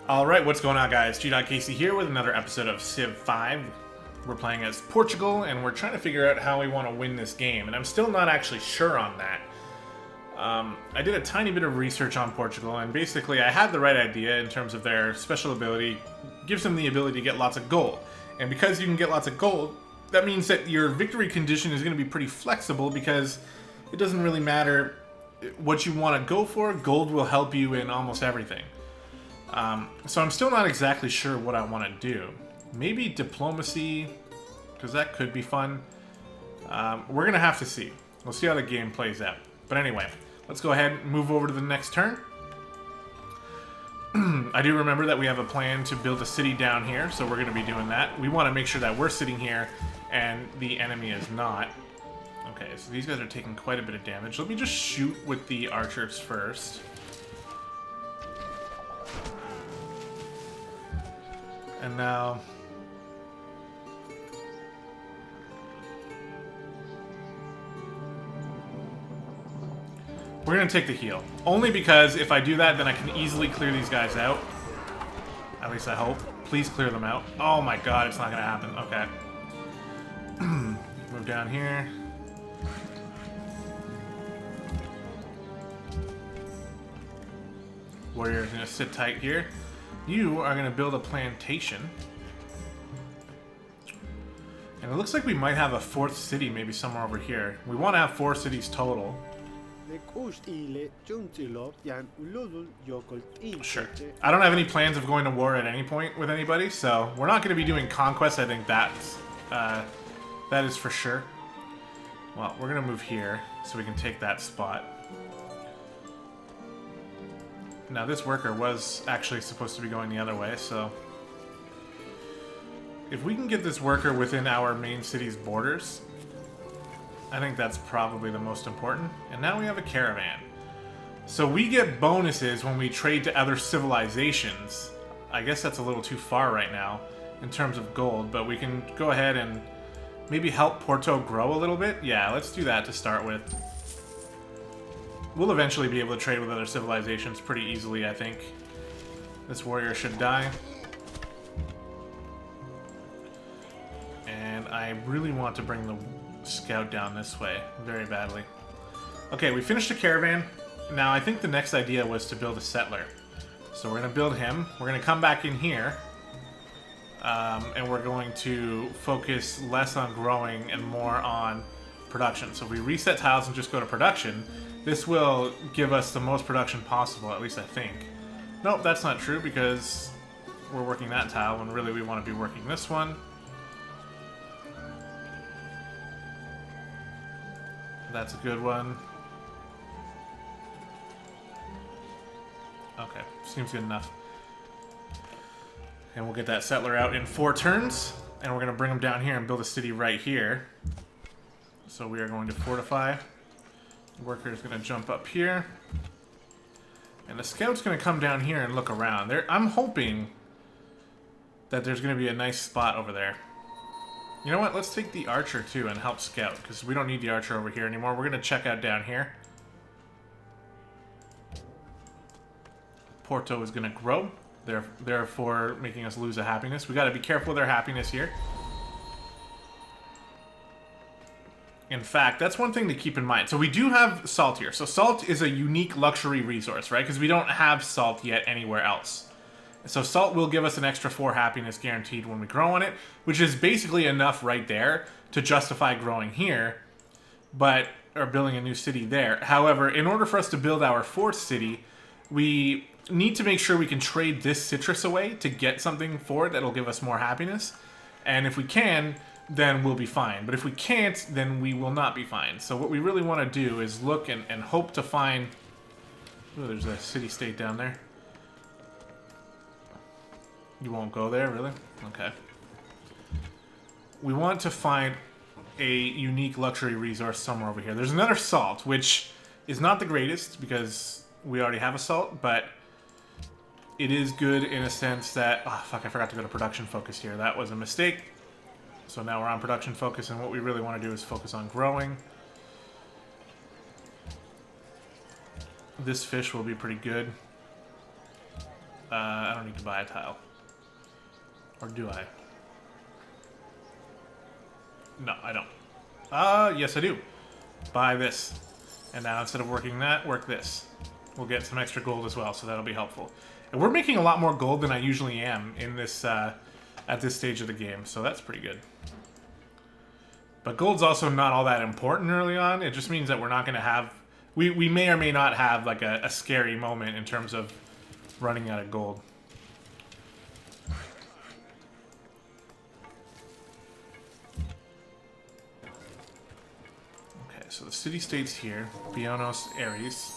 Alright, what's going on, guys? gdoggcasey here with another episode of Civ 5. We're playing as Portugal, and we're trying to figure out how we want to win this game, and I'm still not actually sure on that. I did a tiny bit of research on Portugal, and basically I had the right idea in terms of their special ability. Gives them the ability to get lots of gold. And because you can get lots of gold, that means that your victory condition is going to be pretty flexible, because it doesn't really matter what you want to go for. Gold will help you in almost everything. So I'm still not exactly sure what I want to do. Maybe diplomacy, because that could be fun. We're going to have to see. We'll see how the game plays out. But anyway, let's go ahead and move over to the next turn. I do remember that we have a plan to build a city down here, so we're going to be doing that. We want to make sure that we're sitting here and the enemy is not. Okay, so these guys are taking quite a bit of damage. Let me just shoot with the archers first. And now... we're going to take the heal. Only because if I do that, then I can easily clear these guys out. At least I hope. Please clear them out. Oh my god, it's not going to happen. Okay. Move down here. Warrior's going to sit tight here. You are going to build a plantation. And it looks like we might have a fourth city maybe somewhere over here. We want to have 4 cities total. Sure. I don't have any plans of going to war at any point with anybody, so we're not going to be doing conquest. I think that is for sure. Well, we're going to move here so we can take that spot. Now, this worker was actually supposed to be going the other way, so... if we can get this worker within our main city's borders, I think that's probably the most important. And now we have a caravan. So we get bonuses when we trade to other civilizations. I guess that's a little too far right now in terms of gold, but we can go ahead and maybe help Porto grow a little bit. Yeah, let's do that to start with. We'll eventually be able to trade with other civilizations pretty easily, I think. This warrior should die. And I really want to bring the scout down this way very badly. Okay, we finished the caravan. Now, I think the next idea was to build a settler. So we're going to build him. We're going to come back in here. And we're going to focus less on growing and more on production. So if we reset tiles and just go to production, this will give us the most production possible, at least I think. Nope, that's not true, because we're working that tile when really we want to be working this one. That's a good one. Okay, seems good enough. And we'll get that settler out in 4 turns, and we're going to bring him down here and build a city right here. So we are going to fortify. The worker is going to jump up here. And the scout's going to come down here and look around. I'm hoping that there's going to be a nice spot over there. You know what? Let's take the archer too and help scout, because we don't need the archer over here anymore. We're going to check out down here. Porto is going to grow, therefore making us lose a happiness. We got to be careful with our happiness here. In fact, that's one thing to keep in mind. So we do have salt here. So salt is a unique luxury resource, right? Because we don't have salt yet anywhere else. So salt will give us an extra 4 happiness guaranteed when we grow on it, which is basically enough right there to justify growing here, or building a new city there. However, in order for us to build our 4th city, we need to make sure we can trade this citrus away to get something for it that'll give us more happiness. And if we can, then we'll be fine. But if we can't, then we will not be fine. So what we really want to do is look and hope to find... oh, there's a city-state down there. You won't go there, really? Okay. We want to find a unique luxury resource somewhere over here. There's another salt, which is not the greatest, because we already have a salt, but it is good in a sense that... oh, fuck, I forgot to go to production focus here. That was a mistake. So now we're on production focus, and what we really want to do is focus on growing. This fish will be pretty good. I don't need to buy a tile. Or do I? No, I don't. Yes I do. Buy this. And now instead of working that, work this. We'll get some extra gold as well, so that'll be helpful. And we're making a lot more gold than I usually am in this, at this stage of the game, so that's pretty good. But gold's also not all that important early on. It just means that we're not going to have... We may or may not have, like, a scary moment in terms of running out of gold. Okay, so the city-state's here. Buenos Aires.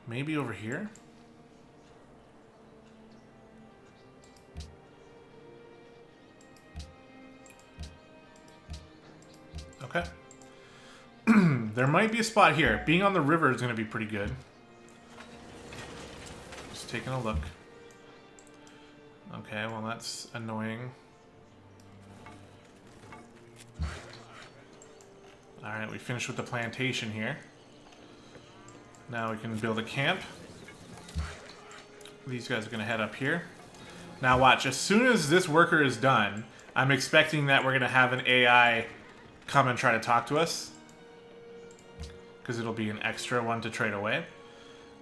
Maybe over here? Okay. There might be a spot here. Being on the river is going to be pretty good. Just taking a look. Okay, well that's annoying. Alright, we finished with the plantation here. Now we can build a camp. These guys are going to head up here. Now watch, as soon as this worker is done, I'm expecting that we're going to have an AI come and try to talk to us. Because it'll be an extra one to trade away.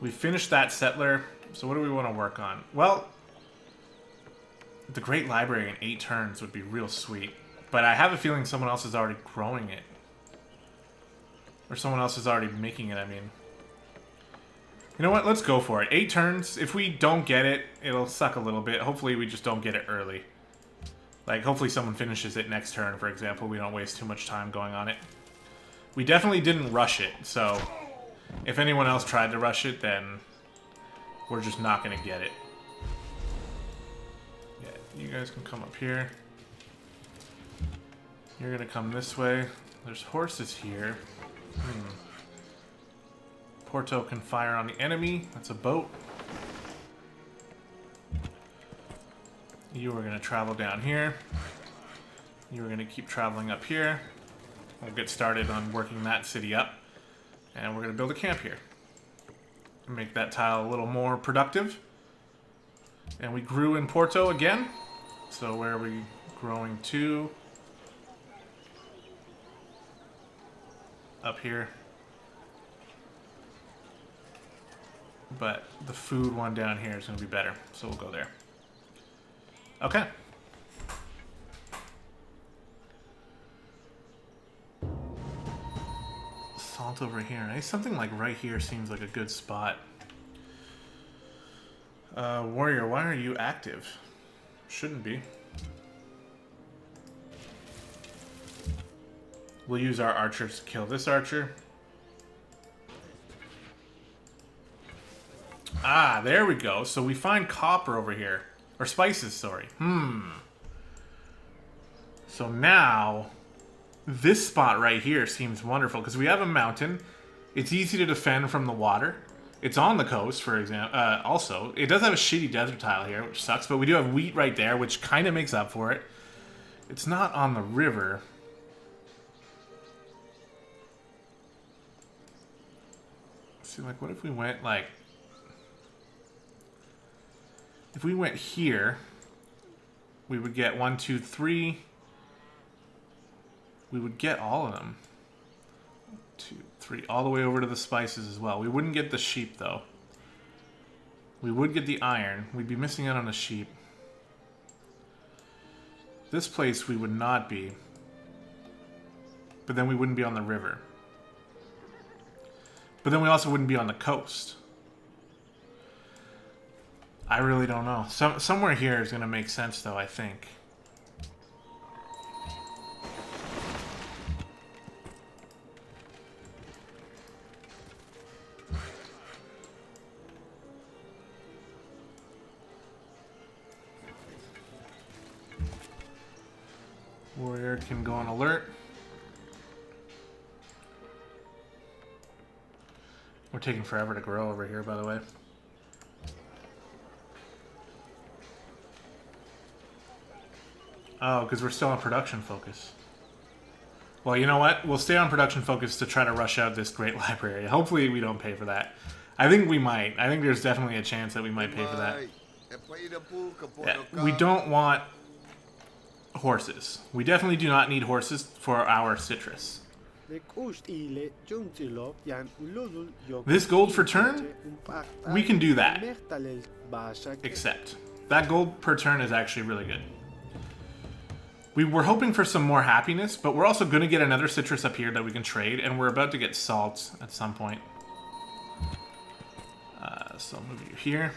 We finished that settler, so what do we want to work on? Well, the Great Library in 8 turns would be real sweet. But I have a feeling someone else is already growing it. Or someone else is already making it, I mean. You know what? Let's go for it. 8 turns. If we don't get it, it'll suck a little bit. Hopefully we just don't get it early. Like, hopefully someone finishes it next turn, for example. We don't waste too much time going on it. We definitely didn't rush it, so if anyone else tried to rush it, then we're just not going to get it. Yeah, you guys can come up here. You're going to come this way. There's horses here. Porto can fire on the enemy. That's a boat. You are going to travel down here. You are going to keep traveling up here. We'll get started on working that city up. And we're going to build a camp here. Make that tile a little more productive. And we grew in Porto again. So where are we growing to? Up here. But the food one down here is going to be better. So we'll go there. Okay. Salt over here. Something like right here seems like a good spot. Warrior, why are you active? Shouldn't be. We'll use our archers to kill this archer. Ah, there we go. So we find copper over here. Or spices, sorry. So now, this spot right here seems wonderful because we have a mountain. It's easy to defend from the water. It's on the coast, for example. Also, it does have a shitty desert tile here, which sucks, but we do have wheat right there, which kind of makes up for it. It's not on the river. See, like, what if we went, like... If we went here, we would get 1, 2, 3. We would get all of them. 1, 2, 3, all the way over to the spices as well. We wouldn't get the sheep, though. We would get the iron. We'd be missing out on the sheep. This place we would not be. But then we wouldn't be on the river. But then we also wouldn't be on the coast. I really don't know. Somewhere here is going to make sense, though, I think. Warrior can go on alert. We're taking forever to grow over here, by the way. Oh, because we're still on production focus. Well, you know what? We'll stay on production focus to try to rush out this great library. Hopefully we don't pay for that. I think we might. I think there's definitely a chance that we might pay for that. Yeah, we don't want horses. We definitely do not need horses for our citrus. This gold for turn, we can do that. Except, that gold per turn is actually really good. We were hoping for some more happiness, but we're also going to get another citrus up here that we can trade, and we're about to get salt at some point. So I'll move you here.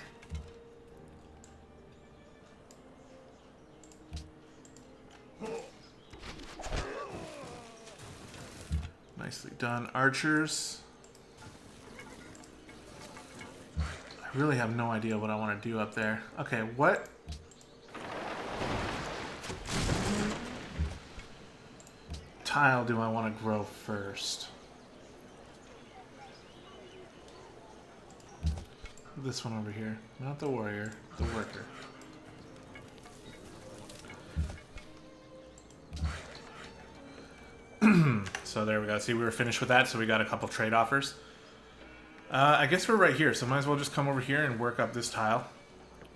Nicely done, archers. I really have no idea what I want to do up there. Okay, what? Tile do I want to grow first? This one over here. Not the warrior, the worker. So there we go. See, we were finished with that, so we got a couple trade offers. I guess we're right here, so might as well just come over here and work up this tile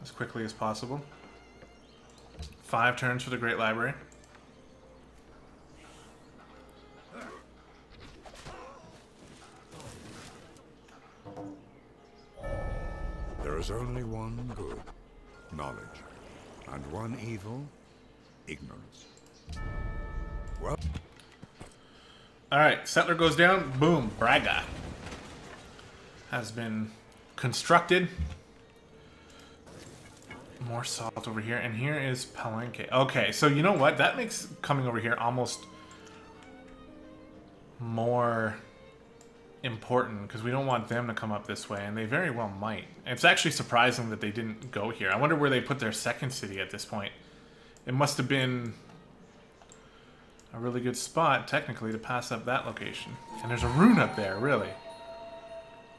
as quickly as possible. 5 turns for the Great Library. There is only one good, knowledge, and one evil, ignorance. Well, alright, settler goes down. Boom, Braga has been constructed. More salt over here, and here is Palenque. Okay, so you know what? That makes coming over here almost more important, because we don't want them to come up this way, and they very well might. It's actually surprising that they didn't go here. I wonder where they put their second city at this point. It must have been a really good spot, technically, to pass up that location. And there's a rune up there, really.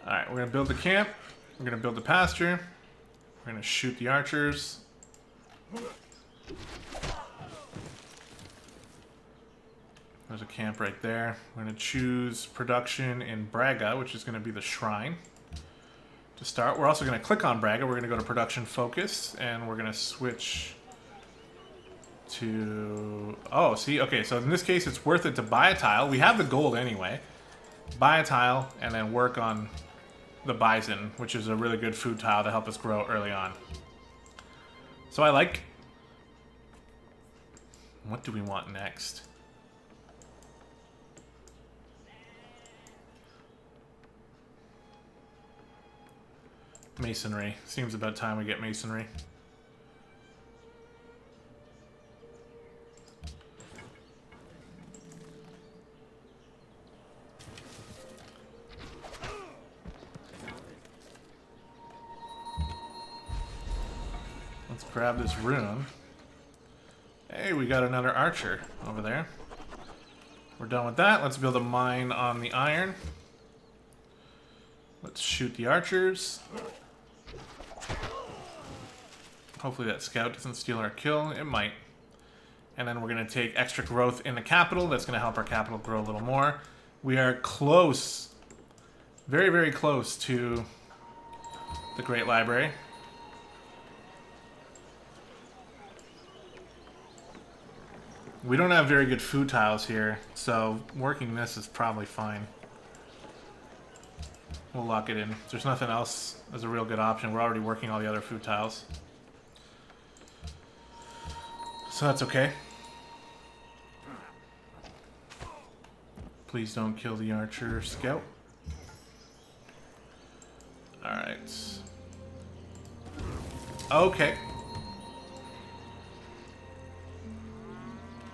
Alright, we're going to build the camp. We're going to build the pasture. We're going to shoot the archers. There's a camp right there. We're going to choose production in Braga, which is going to be the shrine. To start, we're also going to click on Braga. We're going to go to production focus, and we're going to switch to... Oh, see? Okay, so in this case, it's worth it to buy a tile. We have the gold anyway. Buy a tile, and then work on the bison, which is a really good food tile to help us grow early on. So I like... What do we want next? Masonry. Seems about time we get masonry. Let's grab this rune. Hey, we got another archer over there. We're done with that. Let's build a mine on the iron. Let's shoot the archers. Hopefully that scout doesn't steal our kill. It might. And then we're going to take extra growth in the capital. That's going to help our capital grow a little more. We are close. Very, very close to the Great Library. We don't have very good food tiles here, so working this is probably fine. We'll lock it in. There's nothing else as a real good option. We're already working all the other food tiles. So that's okay. Please don't kill the archer scout. Alright. Okay.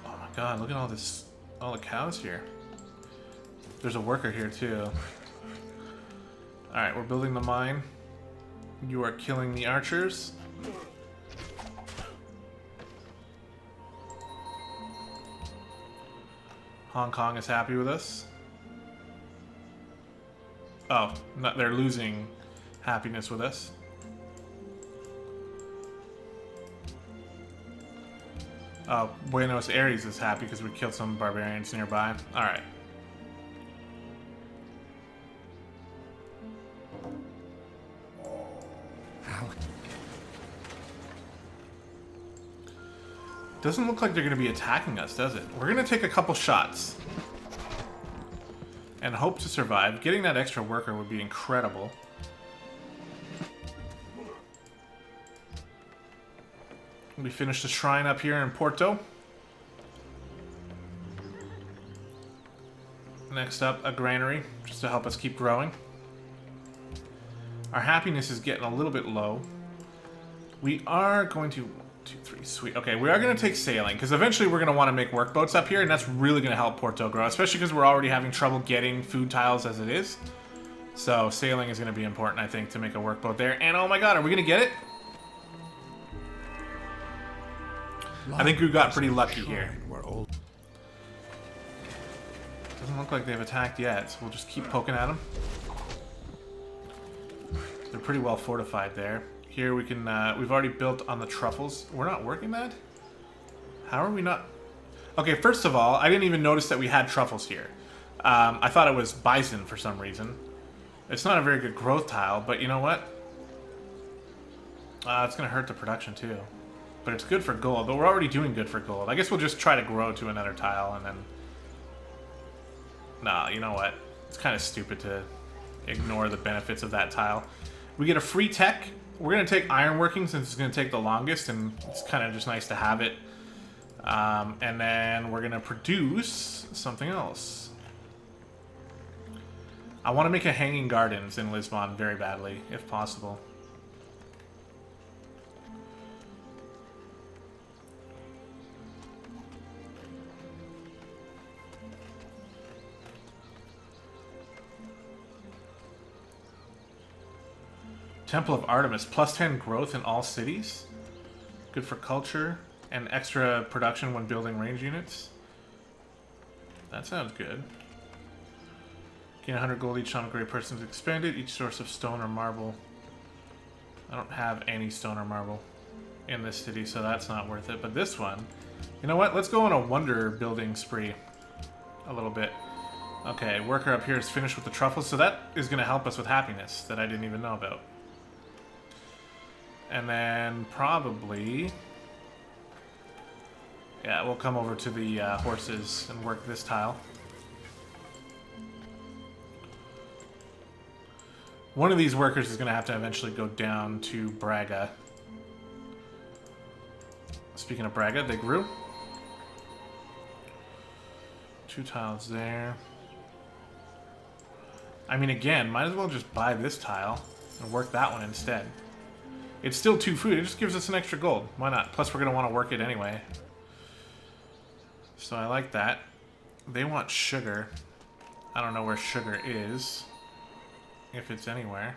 Oh my god, look at all this, all the cows here. There's a worker here too. Alright, we're building the mine. You are killing the archers. Hong Kong is happy with us. Oh, not, they're losing happiness with us. Oh, Buenos Aires is happy because we killed some barbarians nearby. Alright. How? Doesn't look like they're going to be attacking us, does it? We're going to take a couple shots and hope to survive. Getting that extra worker would be incredible. We finished the shrine up here in Porto. Next up, a granary, just to help us keep growing. Our happiness is getting a little bit low. We are going to... 1, 2, 3, sweet. Okay, we are going to take sailing, because eventually we're going to want to make workboats up here, and that's really going to help Porto grow, especially because we're already having trouble getting food tiles as it is. So sailing is going to be important, I think, to make a workboat there. And oh my god, are we going to get it? I think we got pretty lucky here. Doesn't look like they've attacked yet, so we'll just keep poking at them. They're pretty well fortified there. Here we can, we've already built on the truffles. We're not working that? How are we not? Okay, first of all, I didn't even notice that we had truffles here. I thought it was bison for some reason. It's not a very good growth tile, but you know what? It's going to hurt the production too. But it's good for gold, but we're already doing good for gold. I guess we'll just try to grow to another tile and then... Nah, you know what? It's kind of stupid to ignore the benefits of that tile. We get a free tech. We're going to take ironworking since it's going to take the longest, and it's kind of just nice to have it. And then we're going to produce something else. I want to make a hanging gardens in Lisbon very badly, if possible. Temple of Artemis, plus 10 growth in all cities. Good for culture and extra production when building range units. That sounds good. Gain 100 gold each time a great person is expended. Each source of stone or marble. I don't have any stone or marble in this city, so that's not worth it. But this one, you know what? Let's go on a wonder building spree a little bit. Okay, worker up here is finished with the truffles, so that is going to help us with happiness that I didn't even know about. And then probably, yeah, we'll come over to the horses and work this tile. One of these workers is going to have to eventually go down to Braga. Speaking of Braga, they grew. 2 tiles there. I mean, again, might as well just buy this tile and work that one instead. It's still 2 food. It just gives us an extra gold. Why not? Plus, we're going to want to work it anyway. So I like that. They want sugar. I don't know where sugar is. If it's anywhere.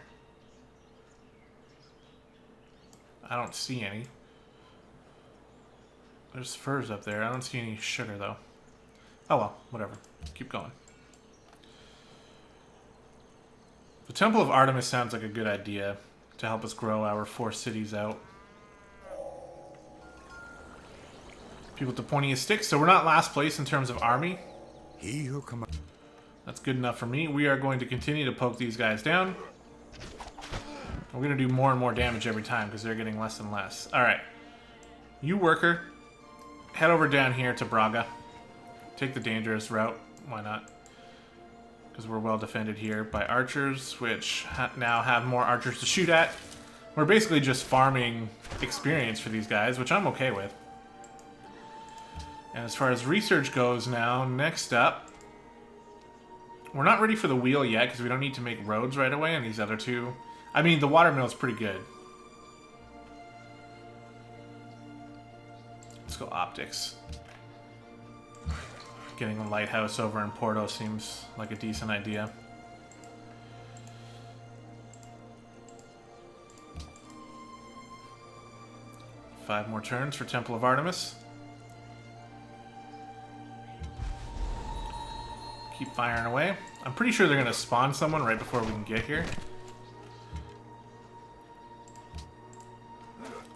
I don't see any. There's furs up there. I don't see any sugar, though. Oh well, whatever. Keep going. The Temple of Artemis sounds like a good idea to help us grow our 4 cities out. People to pointiest sticks. So we're not last place in terms of army. He who commands. That's good enough for me. We are going to continue to poke these guys down. We're going to do more and more damage every time because they're getting less and less. Alright. You worker, head over down here to Braga. Take the dangerous route. Why not? Because we're well defended here by archers, which now have more archers to shoot at. We're basically just farming experience for these guys, which I'm okay with. And as far as research goes now, next up, we're not ready for the wheel yet because we don't need to make roads right away, and these other two... I mean, the watermill is pretty good. Let's go optics. Getting a lighthouse over in Porto seems like a decent idea. Five more turns for Temple of Artemis. Keep firing away. I'm pretty sure they're going to spawn someone right before we can get here.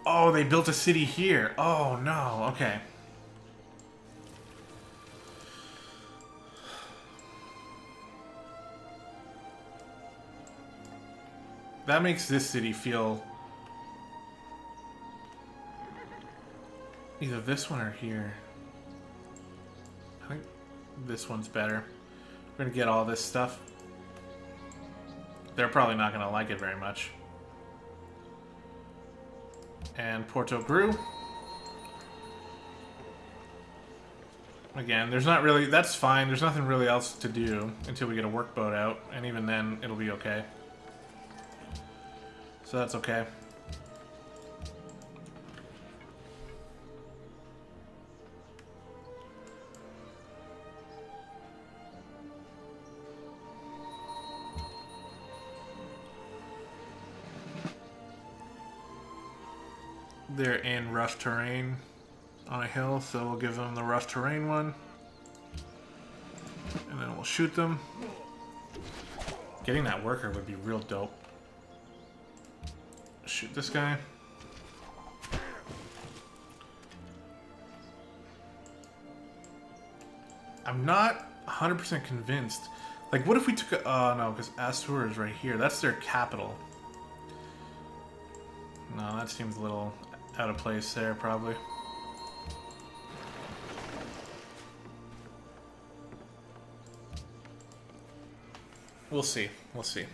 Oh, they built a city here. Oh, no. Okay. That makes this city feel Either this one or here. I think this one's better. We're gonna get all this stuff. They're probably not gonna like it very much. And Porto grew. Again, there's not really... That's fine. There's nothing really else to do until we get a workboat out. And even then, it'll be okay. So that's okay. They're in rough terrain on a hill, so we'll give them the rough terrain one. And then we'll shoot them. Getting that worker would be real dope. Shoot this guy. I'm not 100% convinced. Like, what if we took a... Oh, no, because Astur is right here. That's their capital. No, that seems a little out of place there, probably. We'll see. We'll see.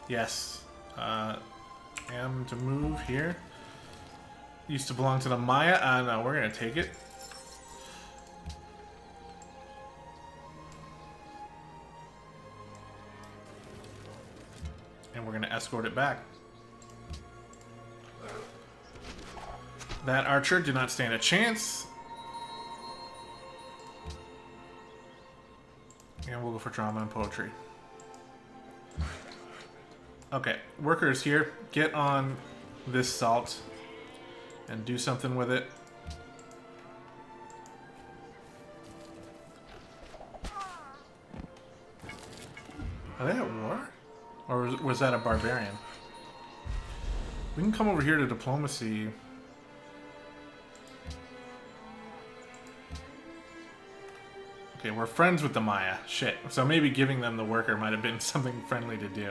Yes. M to move here. Used to belong to the Maya. No, we're gonna take it. And we're gonna escort it back. That archer did not stand a chance. And we'll go for drama and poetry. Okay, workers here, get on this salt and do something with it. Are they at war? Or was that a barbarian? We can come over here to diplomacy. Okay, we're friends with the Maya. Shit. So maybe giving them the worker might have been something friendly to do.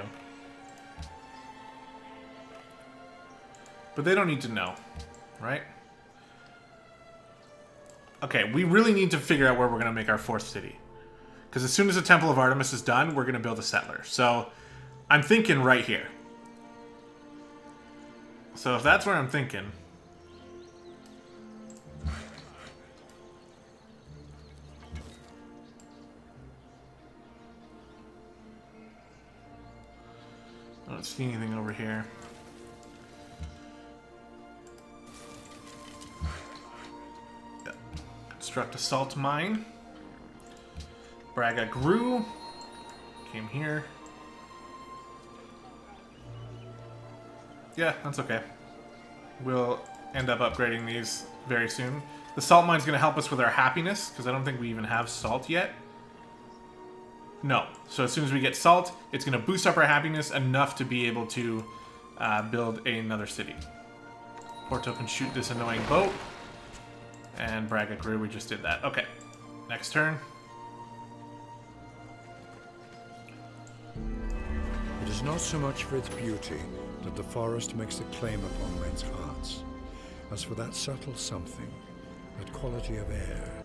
But they don't need to know, right? Okay, we really need to figure out where we're going to make our fourth city. Because as soon as the Temple of Artemis is done, we're going to build a settler. So I'm thinking right here. So if that's where I'm thinking... I don't see anything over here. Yeah. Construct a salt mine. Braga grew. Came here. Yeah, that's okay. We'll end up upgrading these very soon. The salt mine's going to help us with our happiness, because I don't think we even have salt yet. No. So as soon as we get salt, it's going to boost up our happiness enough to be able to build another city. Porto can shoot this annoying boat. And Braga grew, we just did that. Okay. Next turn. It is not so much for its beauty that the forest makes a claim upon men's hearts, as for that subtle something, that quality of air.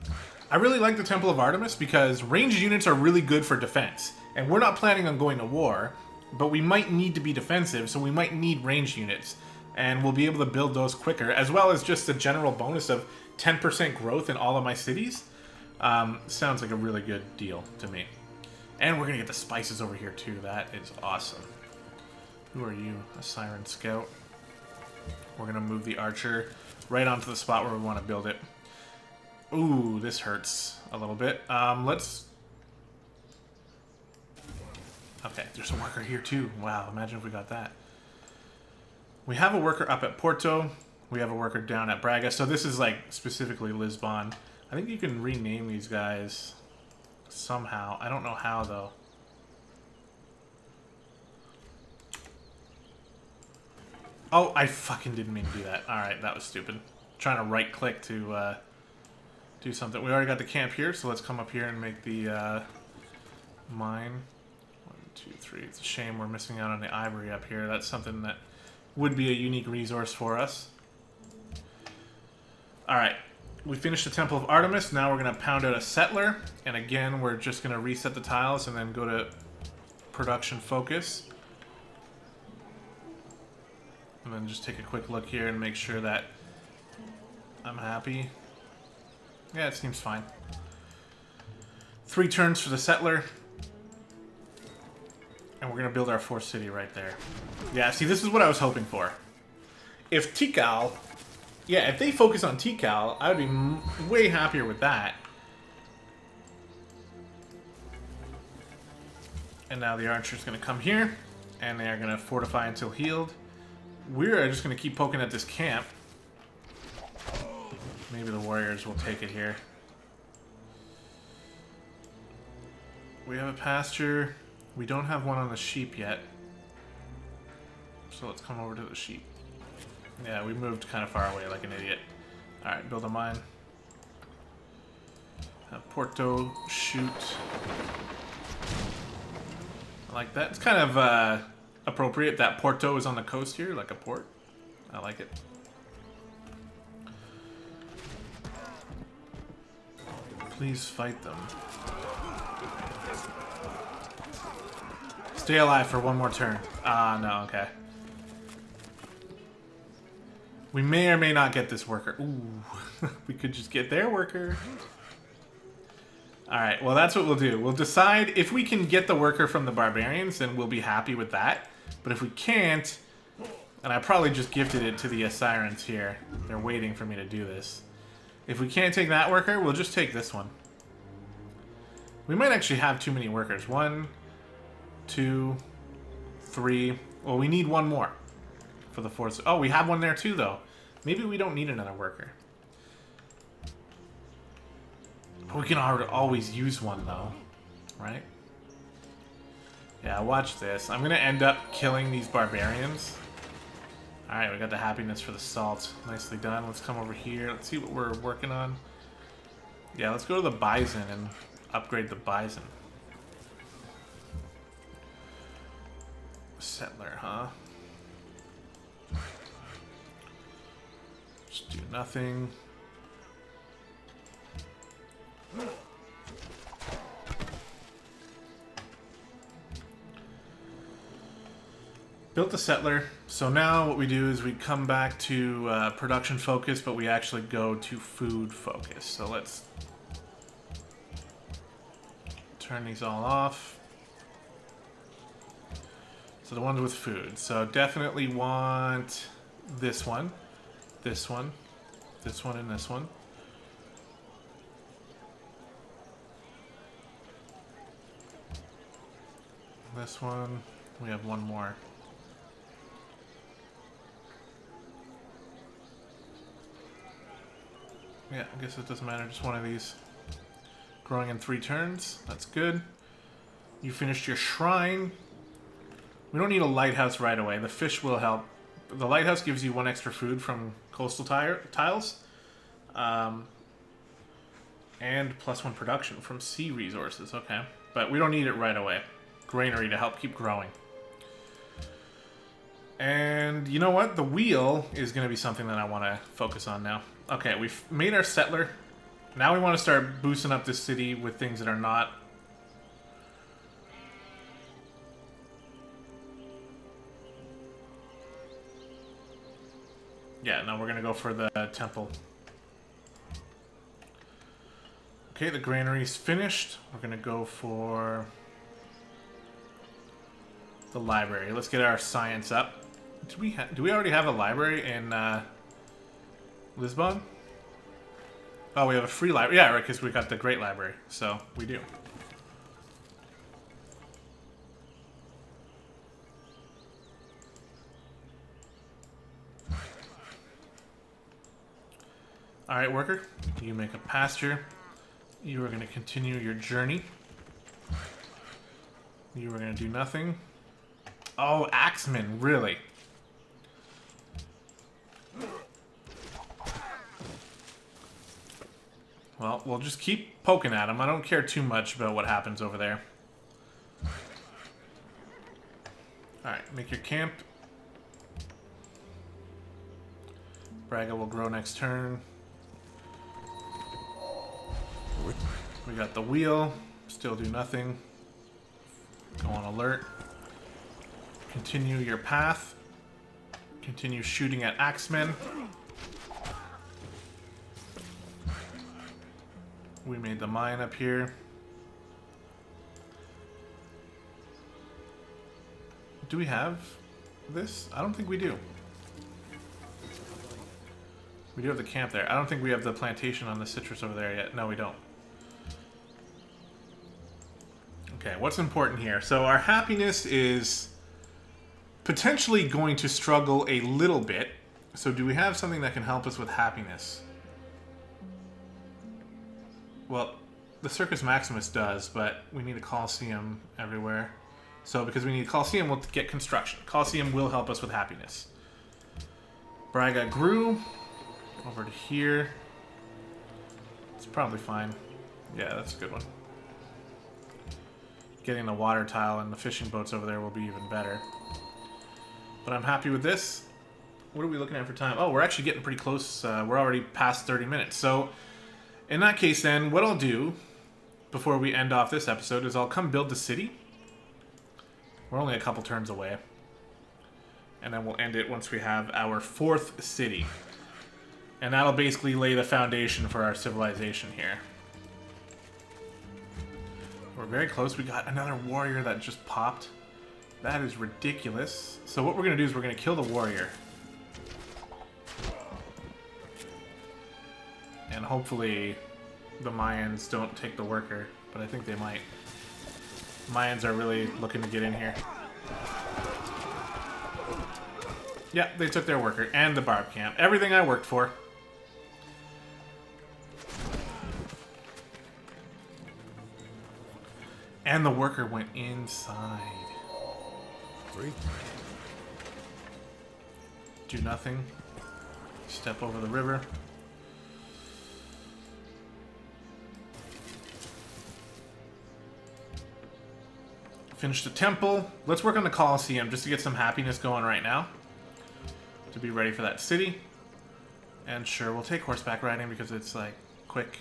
I really like the Temple of Artemis because ranged units are really good for defense. And we're not planning on going to war, but we might need to be defensive, so we might need ranged units. And we'll be able to build those quicker, as well as just the general bonus of 10% growth in all of my cities. Sounds like a really good deal to me. And we're going to get the spices over here too. That is awesome. Who are you? A Siren Scout. We're going to move the archer right onto the spot where we want to build it. Ooh, this hurts a little bit. Let's... Okay, there's a worker here too. Wow, imagine if we got that. We have a worker up at Porto. We have a worker down at Braga. So this is like specifically Lisbon. I think you can rename these guys somehow. I don't know how though. Oh, I fucking didn't mean to do that. Alright, that was stupid. Trying to right click to do something. We already got the camp here, so let's come up here and make the mine. 1, 2, 3. It's a shame we're missing out on the ivory up here. That's something that would be a unique resource for us. Alright. We finished the Temple of Artemis. Now we're going to pound out a settler. And again, we're just going to reset the tiles and then go to production focus. And then just take a quick look here and make sure that I'm happy. Yeah, it seems fine. 3 turns for the settler. And we're going to build our 4th city right there. Yeah, see, this is what I was hoping for. If Tikal... Yeah, if they focus on Tikal, I would be way happier with that. And now the archer's going to come here. And they are going to fortify until healed. We're just going to keep poking at this camp. Maybe the warriors will take it here. We have a pasture. We don't have one on the sheep yet. So let's come over to the sheep. Yeah, we moved kind of far away like an idiot. Alright, build a mine. Porto, shoot. I like that. It's kind of appropriate that Porto is on the coast here, like a port. I like it. Please fight them. Stay alive for one more turn. Ah, no, okay. We may or may not get this worker. Ooh, we could just get their worker. Alright, well that's what we'll do. We'll decide if we can get the worker from the barbarians, then we'll be happy with that. But if we can't, and I probably just gifted it to the Sirens here. They're waiting for me to do this. If we can't take that worker, we'll just take this one. We might actually have too many workers. 1, 2, 3. Well, we need one more for the 4th. Oh, we have one there too, though. Maybe we don't need another worker. We can always use one, though. Right? Yeah, watch this. I'm going to end up killing these barbarians. Alright, we got the happiness for the salt. Nicely done. Let's come over here. Let's see what we're working on. Yeah, let's go to the bison and upgrade the bison. Settler, huh? Just do nothing. Built the settler. So now what we do is we come back to production focus, but we actually go to food focus. So let's turn these all off. So the ones with food. So definitely want this one, this one, this one, and this one. This one. We have one more. Yeah, I guess it doesn't matter. Just one of these. Growing in 3 turns. That's good. You finished your shrine. We don't need a lighthouse right away. The fish will help. The lighthouse gives you 1 extra food from coastal tiles. And +1 production from sea resources. Okay. But we don't need it right away. Granary to help keep growing. And you know what? The wheel is going to be something that I want to focus on now. Okay, we've made our settler. Now we want to start boosting up this city with things that are not... Yeah, no, we're going to go for the temple. Okay, the granary's finished. We're going to go for the library. Let's get our science up. Do we already have a library in Lisbon? Oh, we have a free library. Yeah, right, because we got the Great Library. So, we do. Alright, worker. You make a pasture. You are going to continue your journey. You are going to do nothing. Oh, Axeman, really? Well, we'll just keep poking at him. I don't care too much about what happens over there. Alright, make your camp. Braga will grow next turn. We got the wheel. Still do nothing. Go on alert. Continue your path. Continue shooting at axemen. We made the mine up here. Do we have this? I don't think we do. We do have the camp there. I don't think we have the plantation on the citrus over there yet. No, we don't. Okay, what's important here? So our happiness is potentially going to struggle a little bit. So do we have something that can help us with happiness? Well, the Circus Maximus does, but we need a Colosseum everywhere. So because we need a Colosseum, we'll get construction. Colosseum will help us with happiness. Braga grew over to here. It's probably fine. Yeah, that's a good one. Getting the water tile and the fishing boats over there will be even better. But I'm happy with this. What are we looking at for time? Oh, we're actually getting pretty close. We're already past 30 minutes. So in that case then, what I'll do before we end off this episode is I'll come build the city. We're only a couple turns away. And then we'll end it once we have our 4th city. And that'll basically lay the foundation for our civilization here. We're very close. We got another warrior that just popped. That is ridiculous. So what we're going to do is we're going to kill the warrior. And hopefully the Mayans don't take the worker. But I think they might. Mayans are really looking to get in here. Yeah, they took their worker and the barb camp. Everything I worked for. And the worker went inside. 3. Do nothing. Step over the river. Finish the temple. Let's work on the Colosseum just to get some happiness going right now. To be ready for that city. And sure, we'll take horseback riding because it's like quick.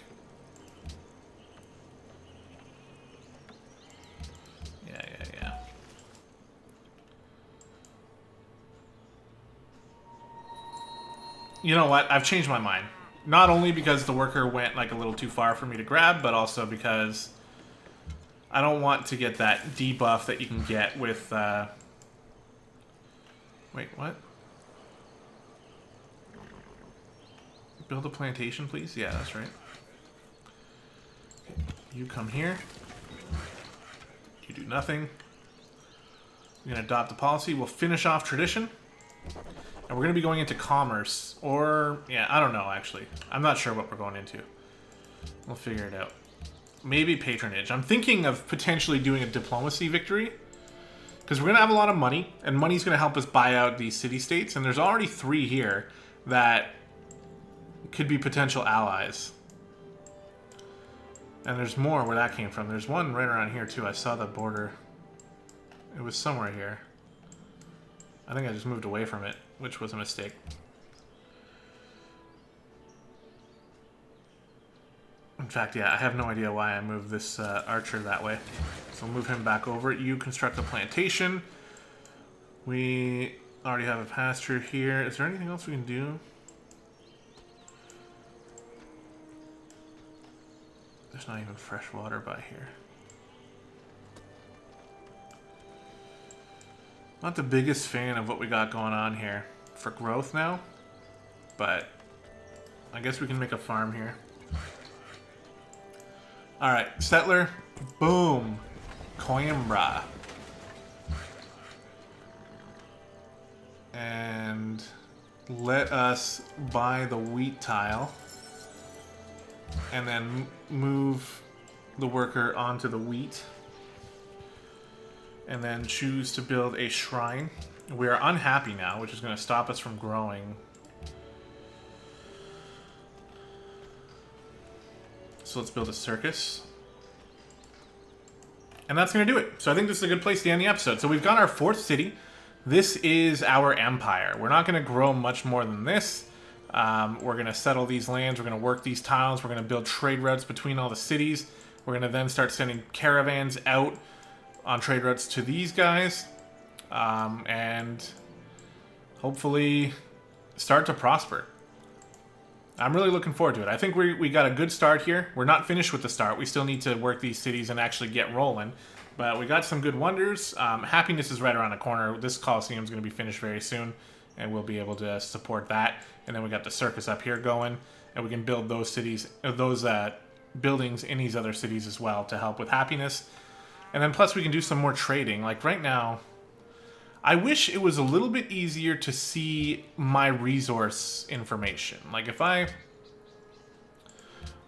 Yeah. You know what? I've changed my mind. Not only because the worker went like a little too far for me to grab, but also because I don't want to get that debuff that you can get with... Wait, what? Build a plantation, please? Yeah, that's right. Okay, you come here. You do nothing. We're going to adopt the policy. We'll finish off tradition. And we're going to be going into commerce. Or, yeah, I don't know, actually. I'm not sure what we're going into. We'll figure it out. Maybe patronage. I'm thinking of potentially doing a diplomacy victory. Because we're going to have a lot of money. And money's going to help us buy out these city-states. And there's already 3 here that could be potential allies. And there's more where that came from. There's one right around here, too. I saw the border. It was somewhere here. I think I just moved away from it, which was a mistake. In fact, yeah, I have no idea why I moved this archer that way. So we'll move him back over. You construct a plantation. We already have a pasture here. Is there anything else we can do? There's not even fresh water by here. Not the biggest fan of what we got going on here for growth now, but I guess we can make a farm here. Alright, settler. Boom. Coimbra. And let us buy the wheat tile. And then move the worker onto the wheat. And then choose to build a shrine. We are unhappy now, which is going to stop us from growing. So let's build a circus. And that's going to do it. So I think this is a good place to end the episode. So we've got our 4th city. this is our empire. We're not going to grow much more than this. We're going to settle these lands. We're going to work these tiles. We're going to build trade routes between all the cities. We're going to then start sending caravans out on trade routes to these guys. And hopefully start to prosper. I'm really looking forward to it. I think we got a good start here. We're not finished with the start. We still need to work these cities and actually get rolling. But we got some good wonders. Happiness is right around the corner. This Coliseum is going to be finished very soon, and we'll be able to support that. And then we got the circus up here going, and we can build those cities, those buildings in these other cities as well to help with happiness. And then plus we can do some more trading. Like right now, I wish it was a little bit easier to see my resource information. Like if I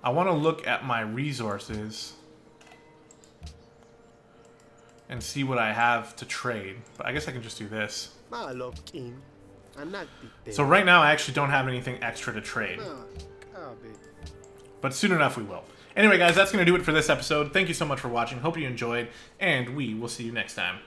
want to look at my resources and see what I have to trade. But I guess I can just do this. My love king. So right now I actually don't have anything extra to trade. But soon enough we will. Anyway guys, that's going to do it for this episode. Thank you so much for watching. Hope you enjoyed, and we will see you next time.